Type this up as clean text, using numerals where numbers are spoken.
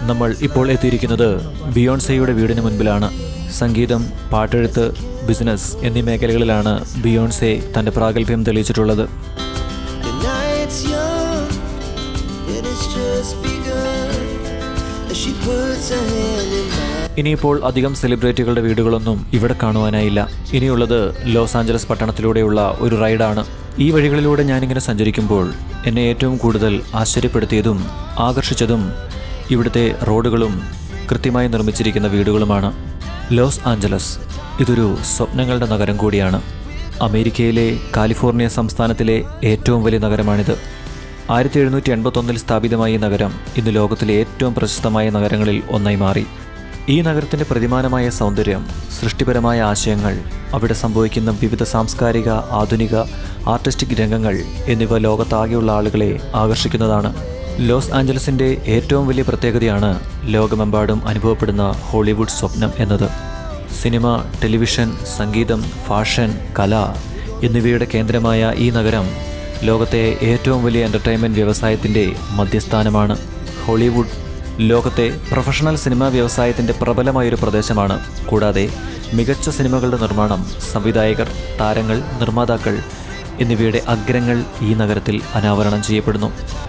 നമ്മൾ ഇപ്പോൾ എത്തിയിരിക്കുന്നത് ബിയോൺസെയുടെ വീടിന് മുൻപിലാണ്. സംഗീതം, പാട്ടെഴുത്ത്, ബിസിനസ് എന്നീ മേഖലകളിലാണ് ബിയോൺസെ തൻ്റെ പ്രാഗൽഭ്യം തെളിയിച്ചിട്ടുള്ളത്. ഇനിയിപ്പോൾ അധികം സെലിബ്രിറ്റികളുടെ വീടുകളൊന്നും ഇവിടെ കാണുവാനായില്ല. ഇനിയുള്ളത് ലോസ് ആഞ്ചലസ് പട്ടണത്തിലൂടെയുള്ള ഒരു റൈഡാണ്. ഈ വഴികളിലൂടെ ഞാനിങ്ങനെ സഞ്ചരിക്കുമ്പോൾ എന്നെ ഏറ്റവും കൂടുതൽ ആശ്ചര്യപ്പെടുത്തിയതും ആകർഷിച്ചതും ഇവിടുത്തെ റോഡുകളും കൃത്യമായി നിർമ്മിച്ചിരിക്കുന്ന വീടുകളുമാണ്. ലോസ് ആഞ്ചലസ് ഇതൊരു സ്വപ്നങ്ങളുടെ നഗരം കൂടിയാണ്. അമേരിക്കയിലെ കാലിഫോർണിയ സംസ്ഥാനത്തിലെ ഏറ്റവും വലിയ നഗരമാണിത്. 1781 സ്ഥാപിതമായ ഈ നഗരം ഇന്ന് ലോകത്തിലെ ഏറ്റവും പ്രശസ്തമായ നഗരങ്ങളിൽ ഒന്നായി മാറി. ഈ നഗരത്തിൻ്റെ പ്രതിമാനമായ സൗന്ദര്യം, സൃഷ്ടിപരമായ ആശയങ്ങൾ, അവിടെ സംഭവിക്കുന്ന വിവിധ സാംസ്കാരിക, ആധുനിക, ആർട്ടിസ്റ്റിക് രംഗങ്ങൾ എന്നിവ ലോകത്താകെയുള്ള ആളുകളെ ആകർഷിക്കുന്നതാണ്. ലോസ് ആഞ്ചലസിൻ്റെ ഏറ്റവും വലിയ പ്രത്യേകതയാണ് ലോകമെമ്പാടും അനുഭവപ്പെടുന്ന ഹോളിവുഡ് സ്വപ്നം എന്നത്. സിനിമ, ടെലിവിഷൻ, സംഗീതം, ഫാഷൻ, കല എന്നിവയുടെ കേന്ദ്രമായ ഈ നഗരം ലോകത്തെ ഏറ്റവും വലിയ എൻ്റർടൈൻമെൻറ്റ് വ്യവസായത്തിൻ്റെ മധ്യസ്ഥാനമാണ്. ഹോളിവുഡ് ലോകത്തെ പ്രൊഫഷണൽ സിനിമാ വ്യവസായത്തിൻ്റെ പ്രബലമായൊരു പ്രദേശമാണ്. കൂടാതെ മികച്ച സിനിമകളുടെ നിർമ്മാണം, സംവിധായകർ, താരങ്ങൾ, നിർമ്മാതാക്കൾ എന്നിവയുടെ അഗ്രങ്ങൾ ഈ നഗരത്തിൽ അനാവരണം ചെയ്യപ്പെടുന്നു.